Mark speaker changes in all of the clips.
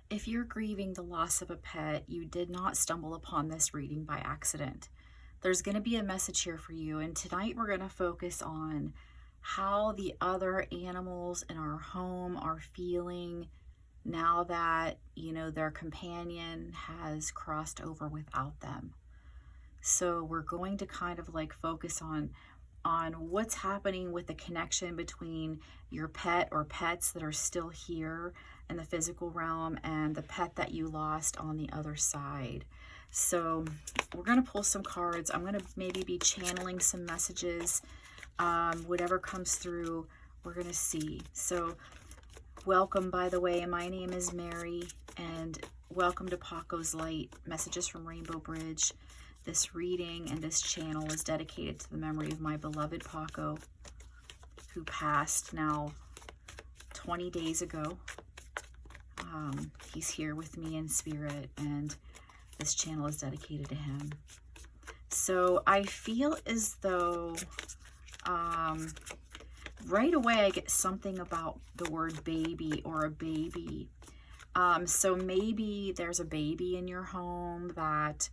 Speaker 1: If you're grieving the loss of a pet, you did not stumble upon this reading by accident. There's going to be a message here for you, and tonight we're going to focus on how the other animals in our home are feeling now that, their companion has crossed over without them. So we're going to kind of like focus on what's happening with the connection between your pet or pets that are still here in the physical realm and the pet that you lost on the other side. So we're going to pull some cards. I'm going to maybe be channeling some messages. Whatever comes through, we're going to see. So welcome, by the way. My name is Mary, and welcome to Paco's Light, Messages from Rainbow Bridge. This reading and this channel is dedicated to the memory of my beloved Paco, who passed now 20 days ago. He's here with me in spirit, and this channel is dedicated to him. So I feel as though right away I get something about the word baby or a baby. So maybe there's a baby in your home that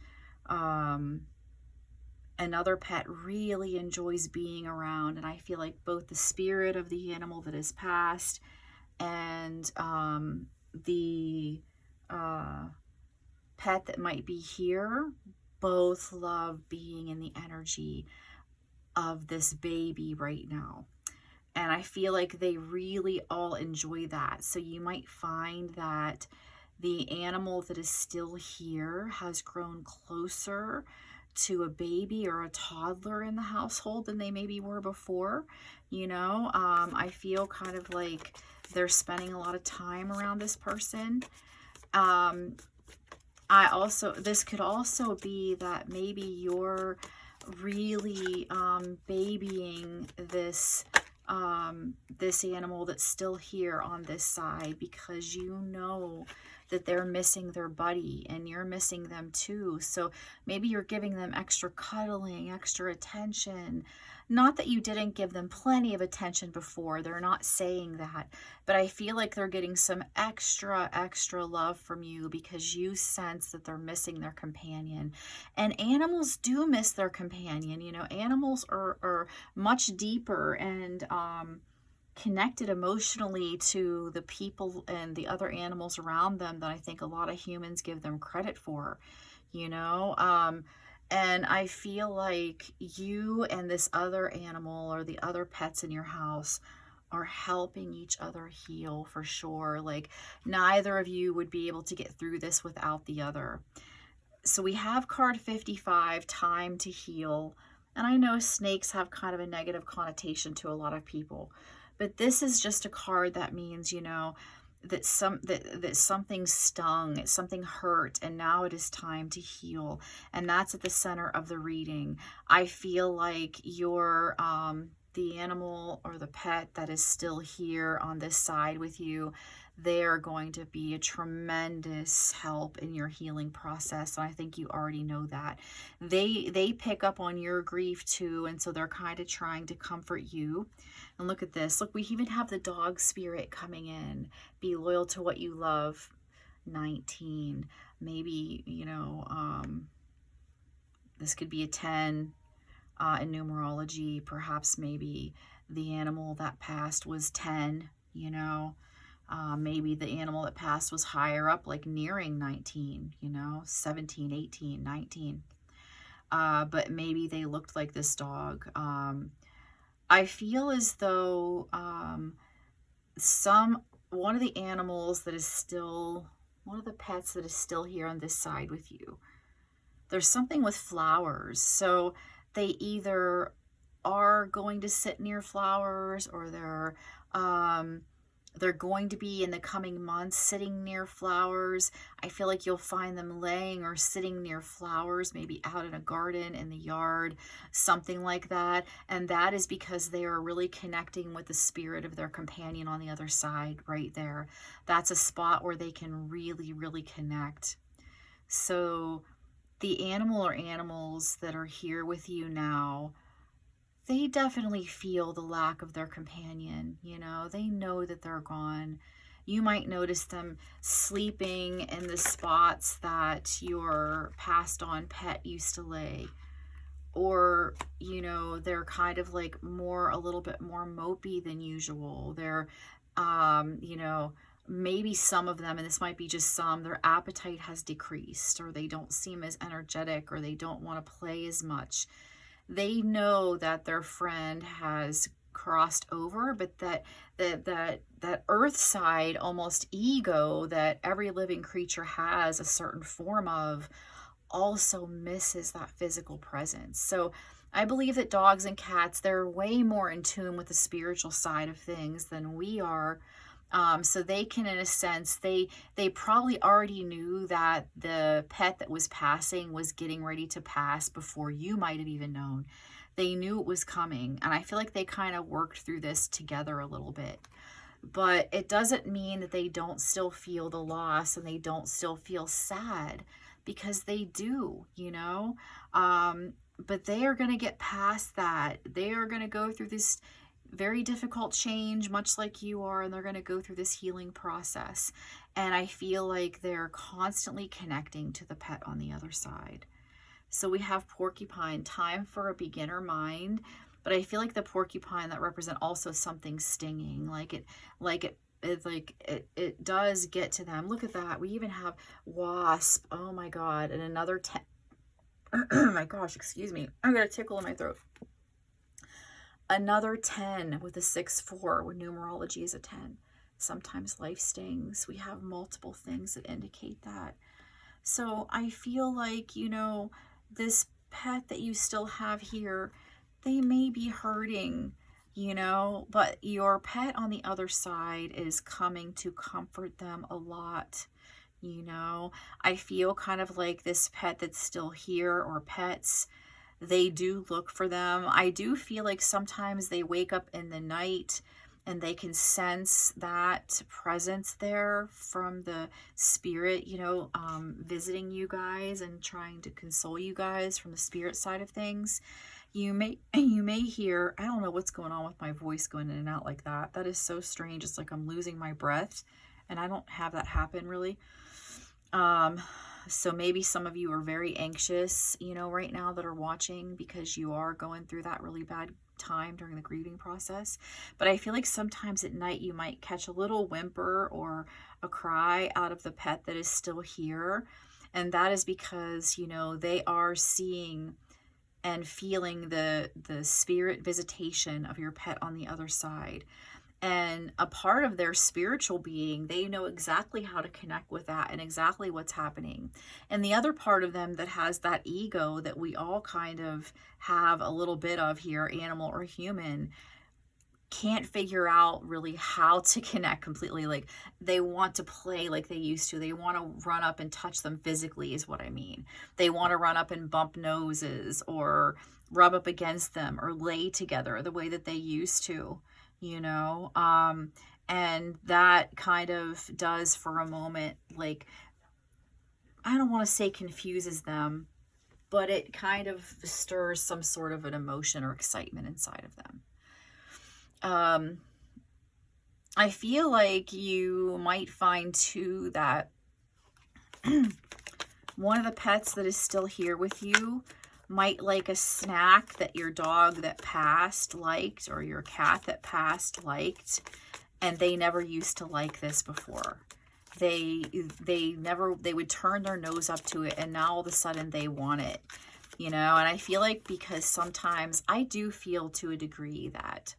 Speaker 1: another pet really enjoys being around, and I feel like both the spirit of the animal that has passed and the pet that might be here both love being in the energy of this baby right now. And I feel like they really all enjoy that. So you might find that the animal that is still here has grown closer to a baby or a toddler in the household than they maybe were before. I feel kind of like they're spending a lot of time around this person. This could also be that maybe you're really babying this animal that's still here on this side, because you know that they're missing their buddy and you're missing them too. So maybe you're giving them extra cuddling, extra attention. Not that you didn't give them plenty of attention before, they're not saying that, but I feel like they're getting some extra love from you because you sense that they're missing their companion. And animals do miss their companion. Animals are much deeper and connected emotionally to the people and the other animals around them than I think a lot of humans give them credit for. And I feel like you and this other animal or the other pets in your house are helping each other heal for sure. Like neither of you would be able to get through this without the other. So we have card 55, Time to Heal. And I know snakes have kind of a negative connotation to a lot of people, but this is just a card that means, that something stung, something hurt, and now it is time to heal. And that's at the center of the reading. I feel like you're the animal or the pet that is still here on this side with you, they are going to be a tremendous help in your healing process. And I think you already know that. They pick up on your grief too, and so they're kind of trying to comfort you. And look at this. Look, we even have the dog spirit coming in. Be loyal to what you love. 19. Maybe, this could be a 10 in numerology. Perhaps maybe the animal that passed was 10, maybe the animal that passed was higher up, like nearing 19, 17, 18, 19. But maybe they looked like this dog. I feel as though one of the animals that is still, one of the pets that is still here on this side with you, there's something with flowers. So they either are going to sit near flowers, or they're going to be in the coming months sitting near flowers. I feel like you'll find them laying or sitting near flowers, maybe out in a garden, in the yard, something like that. And that is because they are really connecting with the spirit of their companion on the other side right there. That's a spot where they can really connect. So the animal or animals that are here with you now, they definitely feel the lack of their companion. They know that they're gone. You might notice them sleeping in the spots that your passed on pet used to lay. Or, you know, they're kind of like a little bit more mopey than usual. They're, you know, maybe some of them, and this might be just some, their appetite has decreased, or they don't seem as energetic, or they don't want to play as much. They know that their friend has crossed over, but that earth side, almost ego, that every living creature has a certain form of, also misses that physical presence. So I believe that dogs and cats, they're way more in tune with the spiritual side of things than we are. So they can, in a sense, they probably already knew that the pet that was passing was getting ready to pass before you might have even known. They knew it was coming, and I feel like they kind of worked through this together a little bit. But it doesn't mean that they don't still feel the loss and they don't still feel sad, because they do, you know. But they are going to get past that. They are going to go through this very difficult change, much like you are, and they're going to go through this healing process. And I feel like they're constantly connecting to the pet on the other side. So we have porcupine, time for a beginner mind, but I feel like the porcupine, that represent also something stinging, it does get to them. Look at that. We even have wasp. Oh my God. And another 10. Oh my gosh, excuse me. I got a tickle in my throat. Another 10 with a 6-4, where numerology is a 10. Sometimes life stings. We have multiple things that indicate that. So I feel like, you know, this pet that you still have here, they may be hurting, you know, but your pet on the other side is coming to comfort them a lot. You know, I feel kind of like this pet that's still here, or pets, they do look for them. I do feel like sometimes they wake up in the night and they can sense that presence there from the spirit, you know, visiting you guys and trying to console you guys from the spirit side of things. You may hear, I don't know what's going on with my voice going in and out like that. That is so strange. It's like I'm losing my breath, and I don't have that happen really. So maybe some of you are very anxious, you know, right now that are watching, because you are going through that really bad time during the grieving process. But I feel like sometimes at night you might catch a little whimper or a cry out of the pet that is still here. And that is because, you know, they are seeing and feeling the spirit visitation of your pet on the other side. And a part of their spiritual being, they know exactly how to connect with that and exactly what's happening. And the other part of them that has that ego that we all kind of have a little bit of here, animal or human, can't figure out really how to connect completely. Like, they want to play like they used to. They want to run up and touch them physically, is what I mean. They want to run up and bump noses or rub up against them or lay together the way that they used to, you know. And that kind of does, for a moment, like, I don't want to say confuses them, but it kind of stirs some sort of an emotion or excitement inside of them. I feel like you might find too that one of the pets that is still here with you might like a snack that your dog that passed liked, or your cat that passed liked, and they never used to like this before. They would turn their nose up to it, and now all of a sudden they want it, you know. And I feel like, because sometimes I do feel to a degree that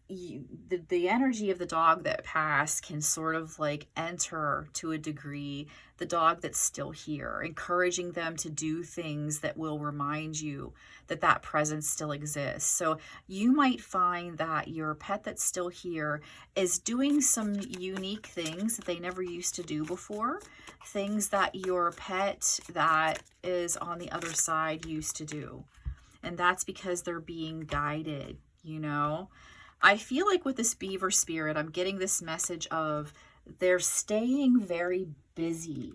Speaker 1: the energy of the dog that passed can sort of like enter to a degree the dog that's still here, encouraging them to do things that will remind you that that presence still exists. So you might find that your pet that's still here is doing some unique things that they never used to do before, things that your pet that is on the other side used to do. And that's because they're being guided, you know. I feel like with this beaver spirit, I'm getting this message of they're staying very busy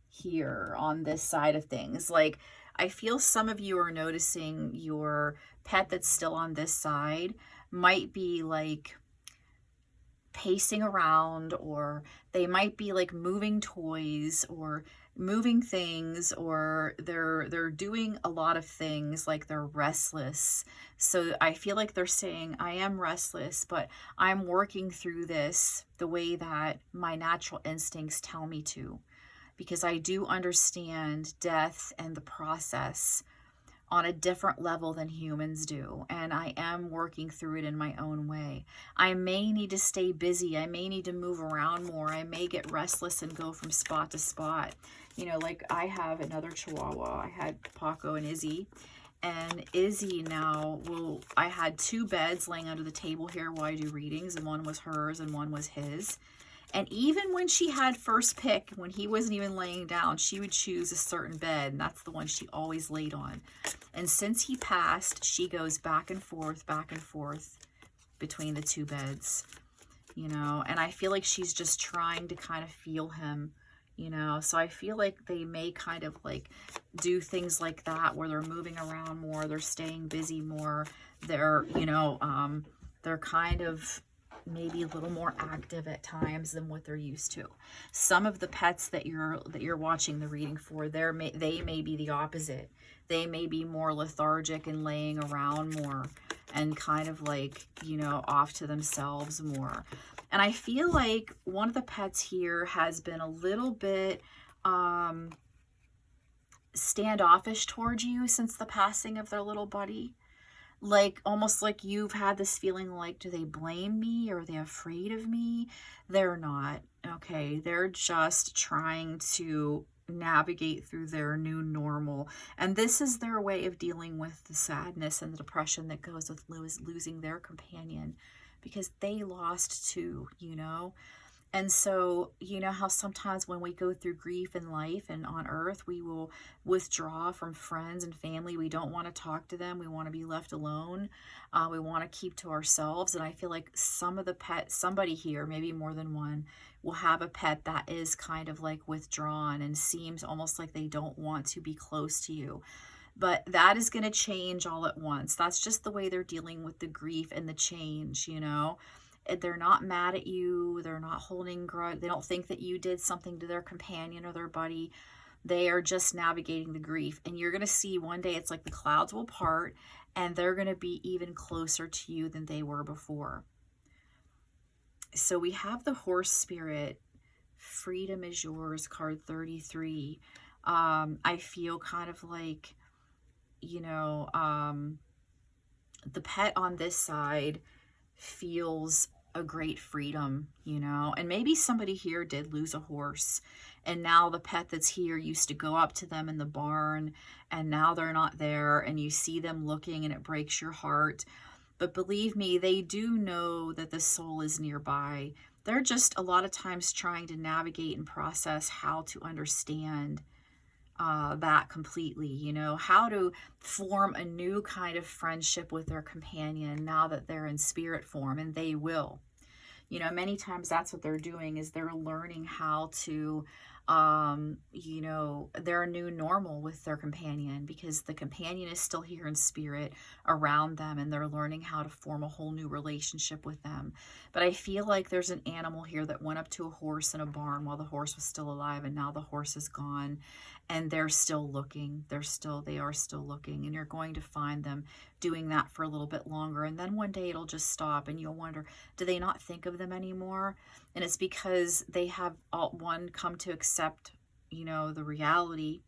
Speaker 1: here on this side of things. Like, I feel some of you are noticing your pet that's still on this side might be like pacing around, or they might be like moving toys or moving things, or they're doing a lot of things, like they're restless. So I feel like they're saying, I am restless, but I'm working through this the way that my natural instincts tell me to, because I do understand death and the process on a different level than humans do, and I am working through it in my own way. I may need to stay busy, I may need to move around more, I may get restless and go from spot to spot. You know, like I have another Chihuahua. I had Paco and Izzy, and Izzy now I had 2 beds laying under the table here while I do readings, and one was hers and one was his. And even when she had first pick, when he wasn't even laying down, she would choose a certain bed, and that's the one she always laid on. And since he passed, she goes back and forth between the 2 beds, you know, and I feel like she's just trying to kind of feel him, you know. So I feel like they may kind of like do things like that, where they're moving around more, they're staying busy more, they're, you know, they're kind of maybe a little more active at times than what they're used to. Some of the pets that you're watching the reading for, they may be the opposite. They may be more lethargic and laying around more and kind of like, you know, off to themselves more. And I feel like one of the pets here has been a little bit standoffish towards you since the passing of their little buddy. Like, almost like you've had this feeling like, do they blame me? Or are they afraid of me? They're not, okay? They're just trying to navigate through their new normal. And this is their way of dealing with the sadness and the depression that goes with losing their companion, because they lost too, you know? And so, you know how sometimes when we go through grief in life and on earth, we will withdraw from friends and family. We don't want to talk to them. We want to be left alone. We want to keep to ourselves. And I feel like some of the pets, somebody here, maybe more than one, will have a pet that is kind of like withdrawn and seems almost like they don't want to be close to you. But that is going to change all at once. That's just the way they're dealing with the grief and the change, you know. They're not mad at you. They're not holding grudge. They don't think that you did something to their companion or their buddy. They are just navigating the grief. And you're going to see one day it's like the clouds will part and they're going to be even closer to you than they were before. So we have the horse spirit. Freedom is yours, card 33. I feel kind of like, you know, the pet on this side feels a great freedom, you know. And maybe somebody here did lose a horse, and now the pet that's here used to go up to them in the barn, and now they're not there, and you see them looking and it breaks your heart. But believe me, they do know that the soul is nearby. They're just a lot of times trying to navigate and process how to understand that completely, you know, how to form a new kind of friendship with their companion now that they're in spirit form, and they will. You know, many times that's what they're doing, is they're learning how to, you know, their new normal with their companion, because the companion is still here in spirit around them, and they're learning how to form a whole new relationship with them. But I feel like there's an animal here that went up to a horse in a barn while the horse was still alive, and now the horse is gone, and they're still looking. They are still looking, and you're going to find them doing that for a little bit longer, and then one day it'll just stop, and you'll wonder, do they not think of them anymore? And it's because they have, one, come to accept, you know, the reality,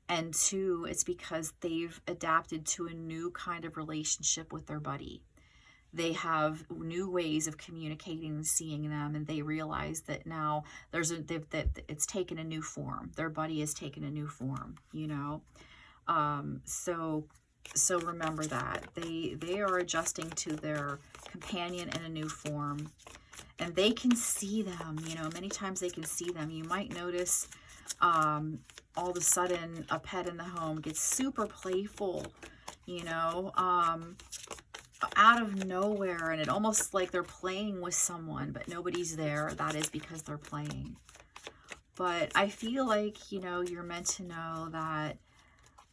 Speaker 1: and 2, it's because they've adapted to a new kind of relationship with their buddy. They have new ways of communicating and seeing them, and they realize that now that it's taken a new form. Their buddy has taken a new form, you know. So remember that they are adjusting to their companion in a new form, and they can see them, you know. Many times they can see them. You might notice all of a sudden a pet in the home gets super playful, you know, out of nowhere, and it almost like they're playing with someone, but nobody's there. That is because they're playing. But I feel like, you know, you're meant to know that,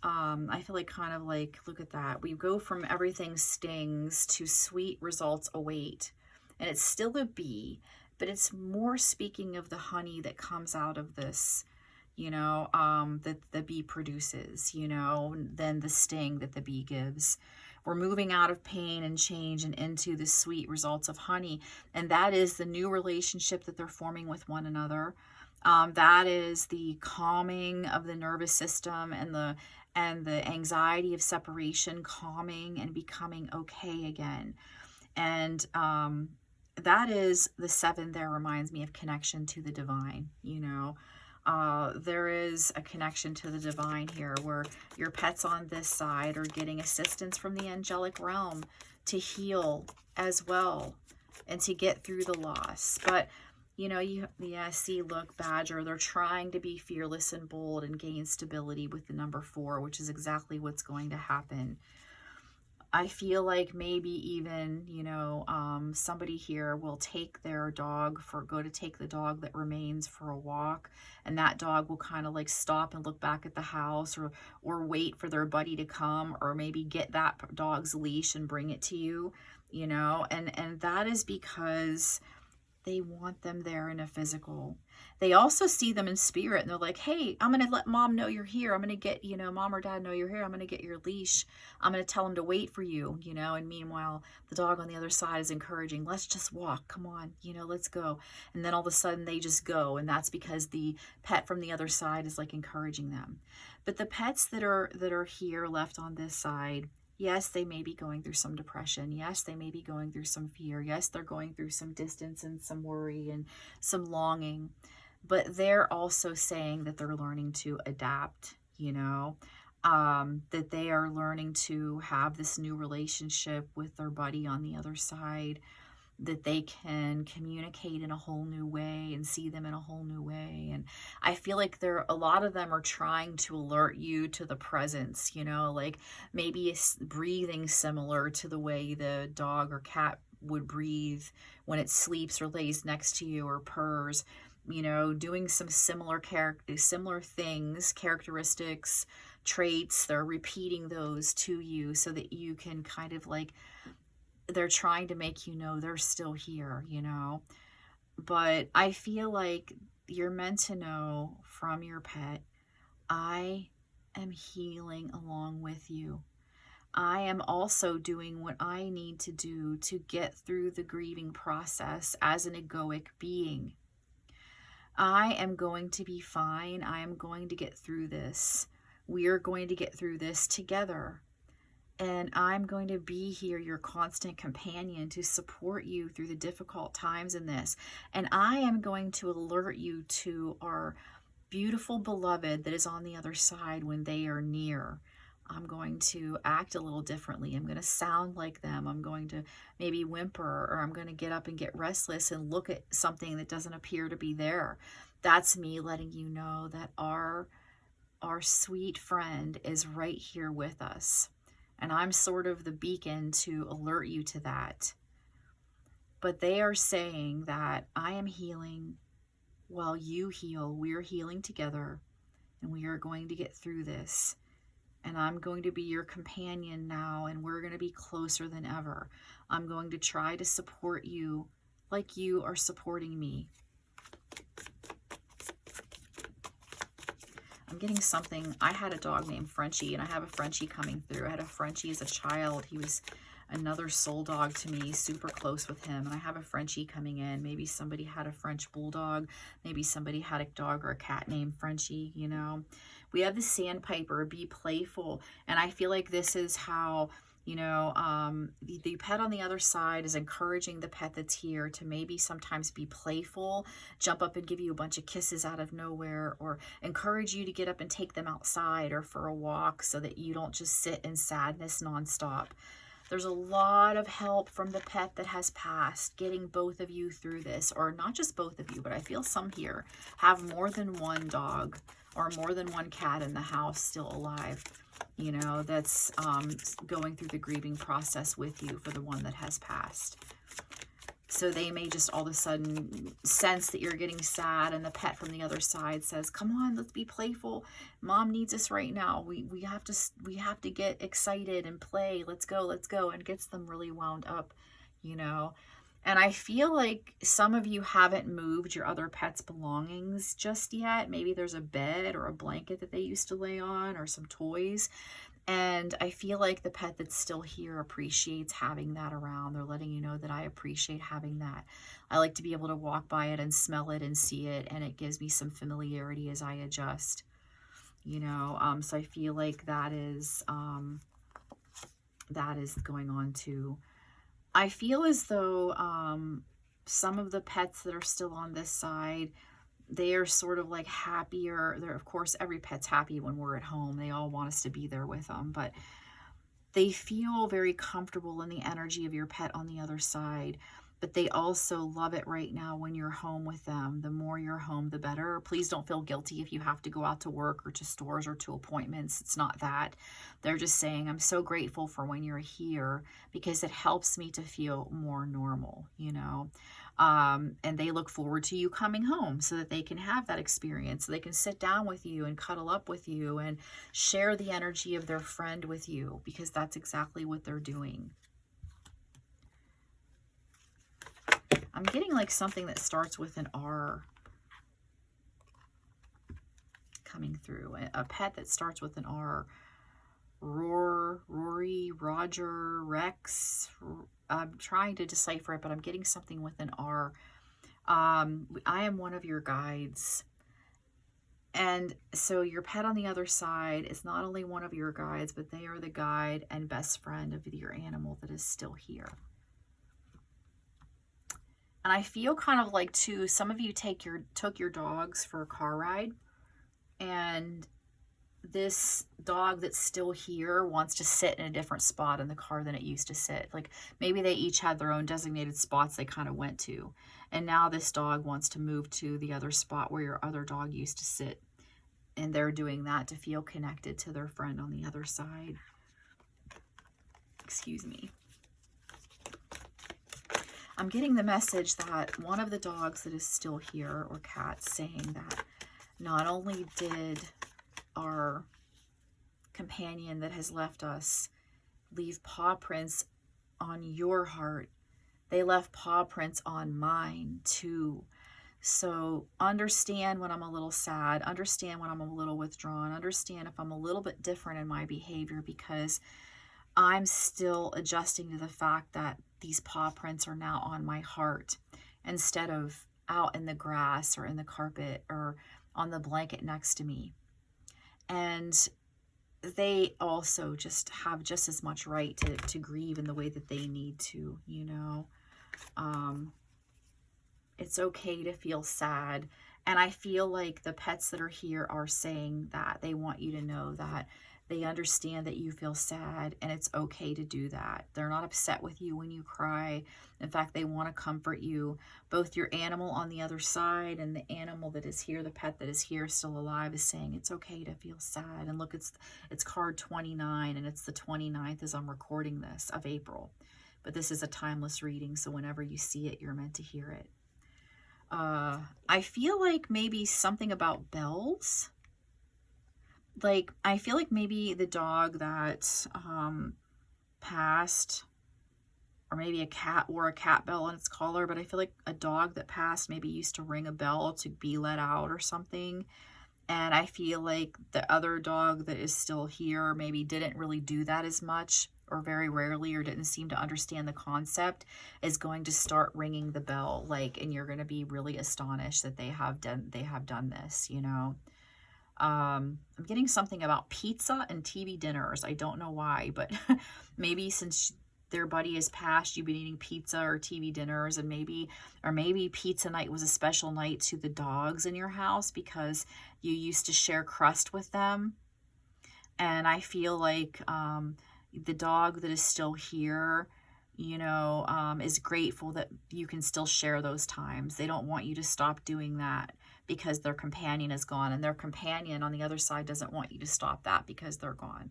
Speaker 1: I feel like kind of like, look at that. We go from everything stings to sweet results await. And it's still a bee, but it's more speaking of the honey that comes out of this, that the bee produces, than the sting that the bee gives. We're moving out of pain and change and into the sweet results of honey. And that is the new relationship that they're forming with one another. That is the calming of the nervous system and the anxiety of separation calming and becoming okay again. And that is the 7 there reminds me of connection to the divine, there is a connection to the divine here where your pets on this side are getting assistance from the angelic realm to heal as well and to get through the loss. But see, look, Badger, they're trying to be fearless and bold and gain stability with the number 4, which is exactly what's going to happen. I feel like maybe even, somebody here will take their dog go to take the dog that remains for a walk, and that dog will kind of like stop and look back at the house or wait for their buddy to come, or maybe get that dog's leash and bring it to you, and that is because they want them there in a physical. They also see them in spirit, and they're like, hey, I'm going to let mom know you're here. I'm going to get, mom or dad know you're here. I'm going to get your leash. I'm going to tell them to wait for you, and meanwhile, the dog on the other side is encouraging, let's just walk. Come on, let's go. And then all of a sudden they just go. And that's because the pet from the other side is like encouraging them. But the pets that are here left on this side, yes, they may be going through some depression. Yes, they may be going through some fear. Yes, they're going through some distance and some worry and some longing. But they're also saying that they're learning to adapt, that they are learning to have this new relationship with their buddy on the other side, that they can communicate in a whole new way and see them in a whole new way. And I feel like a lot of them are trying to alert you to the presence, like maybe it's breathing similar to the way the dog or cat would breathe when it sleeps or lays next to you or purrs, doing some similar things, characteristics, traits. They're repeating those to you so that you can kind of like, they're trying to make they're still here, But I feel like you're meant to know from your pet, I am healing along with you. I am also doing what I need to do to get through the grieving process as an egoic being. I am going to be fine. I am going to get through this. We are going to get through this together. And I'm going to be here, your constant companion, to support you through the difficult times in this. And I am going to alert you to our beautiful beloved that is on the other side when they are near. I'm going to act a little differently. I'm going to sound like them. I'm going to maybe whimper, or I'm going to get up and get restless and look at something that doesn't appear to be there. That's me letting you know that our sweet friend is right here with us. And I'm sort of the beacon to alert you to that. But they are saying that I am healing while you heal. We're healing together, and we are going to get through this. And I'm going to be your companion now, and we're going to be closer than ever. I'm going to try to support you like you are supporting me. I'm getting something. I had a dog named Frenchie, and I have a Frenchie coming through. I had a Frenchie as a child. He was another soul dog to me, super close with him. And I have a Frenchie coming in. Maybe somebody had a French bulldog. Maybe somebody had a dog or a cat named Frenchie, We have the sandpiper, be playful. And I feel like this is how, the pet on the other side is encouraging the pet that's here to maybe sometimes be playful, jump up and give you a bunch of kisses out of nowhere, or encourage you to get up and take them outside or for a walk so that you don't just sit in sadness nonstop. There's a lot of help from the pet that has passed, getting both of you through this, or not just both of you, but I feel some here have more than one dog or more than one cat in the house still alive, that's going through the grieving process with you for the one that has passed. So they may just all of a sudden sense that you're getting sad, and the pet from the other side says, come on, let's be playful. Mom needs us right now. We have to get excited and play. Let's go, and gets them really wound up, And I feel like some of you haven't moved your other pet's belongings just yet. Maybe there's a bed or a blanket that they used to lay on or some toys. And I feel like the pet that's still here appreciates having that around. They're letting you know that I appreciate having that. I like to be able to walk by it and smell it and see it, and it gives me some familiarity as I adjust, you know. So I feel like that is going on too. I feel as though some of the pets that are still on this side, they are sort of like happier. They're, of course, every pet's happy when we're at home. They all want us to be there with them, but they feel very comfortable in the energy of your pet on the other side. But they also love it right now when you're home with them. The more you're home, the better. Please don't feel guilty if you have to go out to work or to stores or to appointments. It's not that. They're just saying, I'm so grateful for when you're here because it helps me to feel more normal, you know. And they look forward to you coming home so that they can have that experience. So they can sit down with you and cuddle up with you and share the energy of their friend with you, because that's exactly what they're doing. I'm getting like something that starts with an R coming through. A pet that starts with an R. Rory, Roger, Rex. I'm trying to decipher it, but I'm getting something with an R. I am one of your guides. And so your pet on the other side is not only one of your guides, but they are the guide and best friend of your animal that is still here. And I feel kind of like, too, some of you took your dogs for a car ride, and this dog that's still here wants to sit in a different spot in the car than it used to sit. Like maybe they each had their own designated spots they kind of went to. And now this dog wants to move to the other spot where your other dog used to sit. And they're doing that to feel connected to their friend on the other side. Excuse me. I'm getting the message that one of the dogs that is still here, or cat, saying that not only did our companion that has left us leave paw prints on your heart, they left paw prints on mine too. So understand when I'm a little sad, understand when I'm a little withdrawn, understand if I'm a little bit different in my behavior, because I'm still adjusting to the fact that these paw prints are now on my heart instead of out in the grass or in the carpet or on the blanket next to me. And they also just have just as much right to grieve in the way that they need to, you know. It's okay to feel sad. And I feel like the pets that are here are saying that they want you to know that they understand that you feel sad, and it's okay to do that. They're not upset with you when you cry. In fact, they want to comfort you. Both your animal on the other side and the animal that is here, the pet that is here still alive, is saying it's okay to feel sad. And look, it's card 29, and it's the 29th as I'm recording this of April. But this is a timeless reading, so whenever you see it, you're meant to hear it. I feel like maybe something about bells. Like, I feel like maybe the dog that passed, or maybe a cat wore a cat bell on its collar, but I feel like a dog that passed maybe used to ring a bell to be let out or something. And I feel like the other dog that is still here maybe didn't really do that as much, or very rarely, or didn't seem to understand the concept, is going to start ringing the bell, like, and you're going to be really astonished that they have done this, you know. I'm getting something about pizza and TV dinners. I don't know why, but maybe since their buddy has passed, you've been eating pizza or TV dinners, and maybe pizza night was a special night to the dogs in your house because you used to share crust with them. And I feel like the dog that is still here, you know, is grateful that you can still share those times. They don't want you to stop doing that because their companion is gone, and their companion on the other side doesn't want you to stop that because they're gone.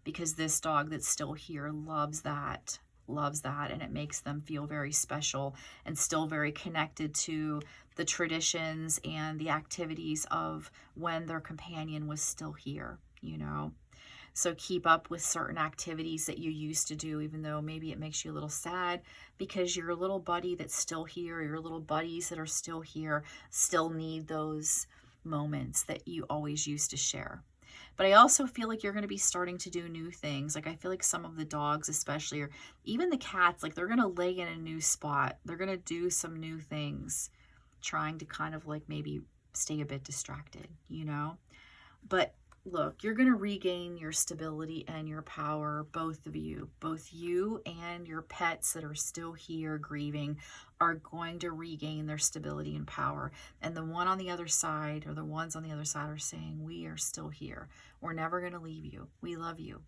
Speaker 1: Because this dog that's still here loves that, and it makes them feel very special and still very connected to the traditions and the activities of when their companion was still here, you know. So keep up with certain activities that you used to do, even though maybe it makes you a little sad, because your little buddy that's still here, your little buddies that are still here, still need those moments that you always used to share. But I also feel like you're going to be starting to do new things. Like I feel like some of the dogs especially, or even the cats, like they're going to lay in a new spot. They're going to do some new things, trying to kind of like maybe stay a bit distracted, you know? But look, you're going to regain your stability and your power, both of you. Both you and your pets that are still here grieving are going to regain their stability and power. And the one on the other side, or the ones on the other side, are saying, we are still here. We're never going to leave you. We love you.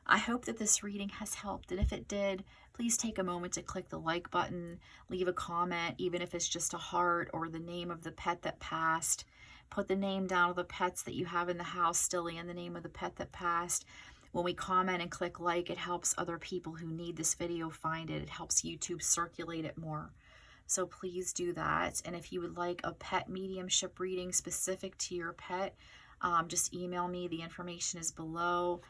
Speaker 1: I hope that this reading has helped, and if it did, please take a moment to click the like button, leave a comment, even if it's just a heart or the name of the pet that passed. Put the name down of the pets that you have in the house still and the name of the pet that passed. When we comment and click like, it helps other people who need this video find it. It helps YouTube circulate it more. So please do that. And if you would like a pet mediumship reading specific to your pet, just email me. The information is below.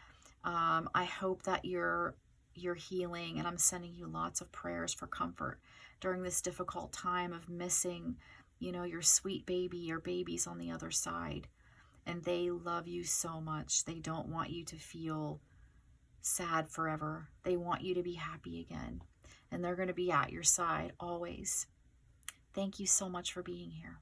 Speaker 1: I hope that you're healing, and I'm sending you lots of prayers for comfort during this difficult time of missing, you know, your sweet baby, your babies on the other side. And they love you so much. They don't want you to feel sad forever. They want you to be happy again. And they're going to be at your side always. Thank you so much for being here.